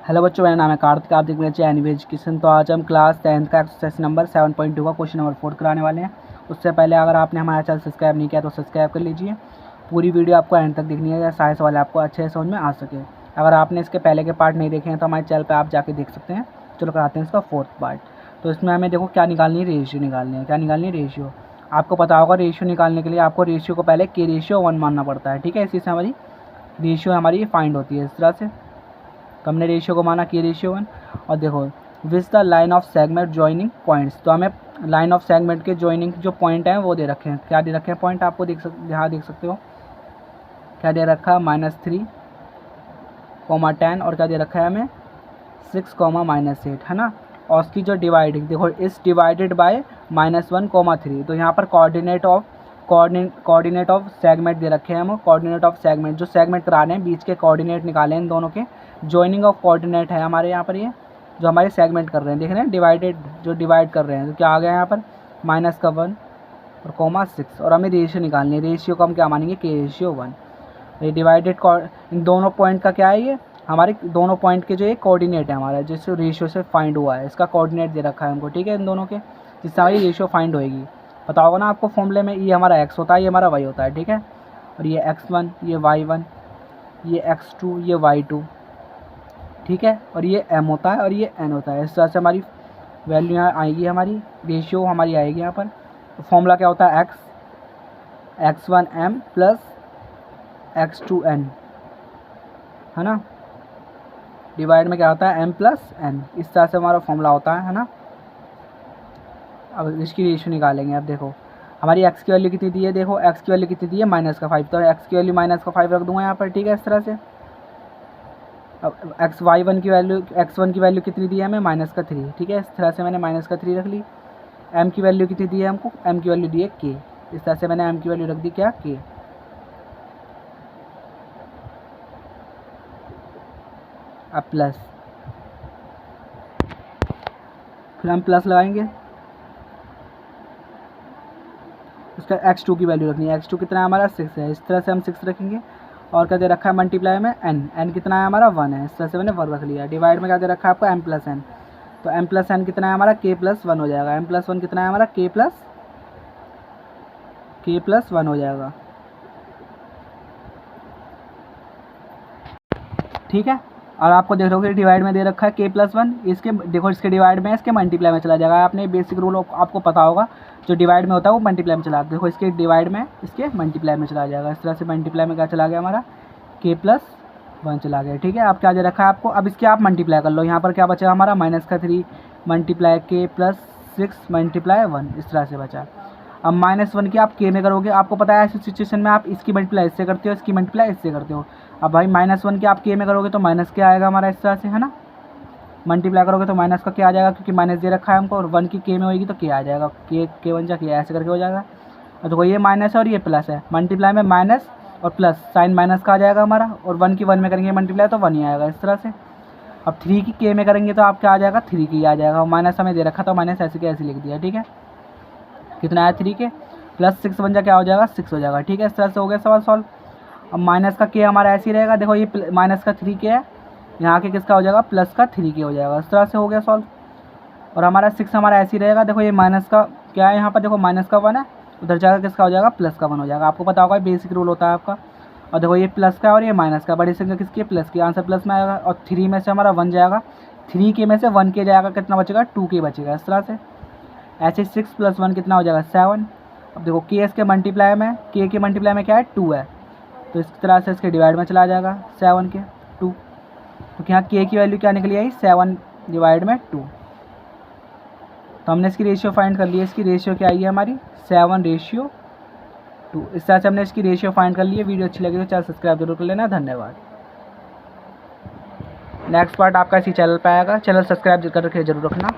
Hello बच्चों, मेरा नाम है कार्तिक। आप देख रहे हैं एनवी एजुकेशन। तो आज हम क्लास 10th का एक्सरसाइज नंबर 7.2 का क्वेश्चन नंबर 4 कराने वाले हैं। उससे पहले अगर आपने हमारा चैनल सब्सक्राइब नहीं किया तो सब्सक्राइब कर लीजिए। पूरी वीडियो आपको एंड तक देखनी है, सारे सवाल आपको अच्छे से समझ में आ सके। अगर आपने इसके पहले के पार्ट नहीं देखे हैं तो हमारे चैनल पर आप जाके देख सकते हैं। चलो कराते हैं इसका 4th पार्ट। तो इसमें हमें देखो क्या निकालनी है, रेशियो निकालनी है। क्या निकालनी है? रेशियो। आपको पता होगा रेशियो निकालने के लिए आपको रेशियो को पहले के रेशियो 1 मानना पड़ता है। ठीक है, इसी से हमारी रेशियो हमारी फाइंड होती है इस तरह से। तो हमने रेशियो को माना कि रेशियो 1। और देखो which the line of segment joining points. तो हमें लाइन ऑफ सेगमेंट के जॉइनिंग जो पॉइंट हैं वो दे रखे हैं। क्या दे रखे हैं पॉइंट? आपको यहाँ देख सकते हो क्या दे रखा है, -3, 10 और क्या दे रखा है हमें 6, -8 है ना। और उसकी जो डिवाइडिंग देखो इस डिवाइडेड बाय -1, 3। तो यहाँ पर कोऑर्डिनेट ऑफ सेगमेंट दे रखे हैं हम। कोऑर्डिनेट ऑफ सेगमेंट जो सेगमेंट करा रहे हैं बीच के कोऑर्डिनेट निकाले इन दोनों के। जॉइनिंग ऑफ कोऑर्डिनेट है हमारे यहाँ पर, ये जो हमारे सेगमेंट कर रहे हैं, देख रहे हैं डिवाइडेड जो डिवाइड कर रहे हैं। तो क्या आ गया यहाँ पर -1 और 6। और हमें रेशियो निकालनी है। रेशियो को हम क्या मानेंगे, के रेशियो 1। ये डिवाइडेड इन दोनों पॉइंट का क्या है, ये हमारे दोनों पॉइंट के जो एक कोऑर्डिनेट है हमारा जिससे रेशियो से फाइंड हुआ है, इसका कोऑर्डिनेट दे रखा है हमको। ठीक है, इन दोनों के जिससे हमारी रेशियो फाइंड होएगी। पता होगा ना आपको फॉर्मूले में, ये हमारा x होता है, ये हमारा y होता है। ठीक है, और ये x1, ये y1, ये x2, ये y2। ठीक है, और ये m होता है और ये n होता है। इस तरह से हमारी वैल्यू यहाँ आएगी, हमारी रेशियो हमारी आएगी यहाँ पर। तो फॉर्मूला क्या होता है, x1m प्लस x2n है ना। डिवाइड में क्या होता है m प्लस n। इस तरह से हमारा फॉर्मूला होता है ना। अब इसकी रेशियो निकालेंगे। अब देखो हमारी x की वैल्यू कितनी दी है, देखो x की वैल्यू कितनी दी है -5। तो x की वैल्यू -5 रख दूंगा यहाँ पर। ठीक है, इस तरह से। अब x1 की वैल्यू कितनी दी है हमें, -3। ठीक है, इस तरह से मैंने -3 रख ली। m की वैल्यू कितनी दी है हमको, m की वैल्यू दी है k। इस तरह से मैंने m की वैल्यू रख दी क्या, k। अब प्लस, फिर हम प्लस लगाएंगे। उसका x2 की वैल्यू रखनी है। x2 कितना है हमारा 6 है। इस तरह से हम 6 रखेंगे। और क्या दे रखा है मल्टीप्लाई में n कितना है हमारा 1 है। इस तरह से मैंने 1 रख लिया। डिवाइड में क्या दे रखा है आपको m प्लस n। तो m प्लस n कितना है हमारा k+1 हो जाएगा। m प्लस 1 कितना है हमारा k+1 हो जाएगा। ठीक है, और आपको देख रहे हो डिवाइड में दे रखा है k+1। इसके देखो इसके डिवाइड में इसके मल्टीप्लाई में चला जाएगा। आपने बेसिक रूल आपको पता होगा, जो डिवाइड में होता है वो मल्टीप्लाई में चला। देखो इसके डिवाइड में इसके मल्टीप्लाई में चला जाएगा। इस तरह से मल्टीप्लाई में क्या चला गया हमारा k+1 चला गया। ठीक है, अब क्या दे रखा है आपको, अब इसके आप मल्टीप्लाई कर लो। यहाँ पर क्या बचा हमारा -3 मल्टीप्लाई k+6 मल्टीप्लाई 1। इस तरह से बचा। अब -1 की आप k में करोगे। आपको पता है ऐसी सिचुएशन में आप इसकी मल्टीप्लाई इससे करते हो, इसकी मल्टीप्लाई इससे करते हो। अब भाई -1 की आप k में करोगे तो माइनस क्या आएगा हमारा, इस तरह से है ना। मल्टीप्लाई करोगे तो माइनस का क्या आ जाएगा, क्योंकि माइनस दे रखा है हमको। और 1 की k में होगी तो k आ जाएगा। k 1 जा k ऐसे करके हो जाएगा। और देखो ये माइनस है और ये प्लस है। मल्टीप्लाई में माइनस और प्लस, साइन माइनस का आ जाएगा हमारा। और 1 की 1 में करेंगे मल्टीप्लाई तो 1 ही आएगा इस तरह से। अब 3 की k में करेंगे तो आप क्या आ जाएगा, 3 की आ जाएगा। माइनस हमें दे रखा था, माइनस ऐसे के ऐसे लिख दिया। ठीक है, कितना है 3 के प्लस 6 बन जा क्या हो जाएगा, 6 हो जाएगा। ठीक है, इस तरह से हो गया सवाल सॉल्व। अब माइनस का के हमारा ऐसे ही रहेगा। देखो ये माइनस का 3 के है, यहाँ के किसका हो जाएगा, प्लस का 3 के हो जाएगा। इस तरह से हो गया सॉल्व। और हमारा 6 हमारा ऐसे ही रहेगा। देखो ये माइनस का क्या है यहाँ पर, देखो माइनस का 1 है, उधर जाएगा किसका हो जाएगा, प्लस का 1 हो जाएगा। आपको पता होगा बेसिक रूल होता है आपका। और देखो ये प्लस का और ये माइनस का, बड़ी संख्या किसकी, प्लस की, आंसर प्लस में आएगा। और 3 में से हमारा 1 जाएगा, 3 के में से 1 के जाएगा, कितना बचेगा, 2 के बचेगा। इस तरह से ऐसे 6 + 1 कितना हो जाएगा, 7। अब देखो के इसके मल्टीप्लाई में, के के मल्टीप्लाई में क्या है, 2 है। तो इस तरह से इसके डिवाइड में चला जाएगा 7 के 2। तो यहाँ के की वैल्यू क्या निकली आई, 7 डिवाइड में 2। तो हमने इसकी रेशियो फाइंड कर ली है। इसकी रेशियो क्या आई है हमारी, 7:2। इस तरह से हमने इसकी रेशियो फाइंड कर ली है। वीडियो अच्छी लगी तो चैनल सब्सक्राइब जरूर कर लेना। धन्यवाद। नेक्स्ट पार्ट आपका इसी चैनल पर आएगा। चैनल सब्सक्राइब कर रखे जरूर रखना।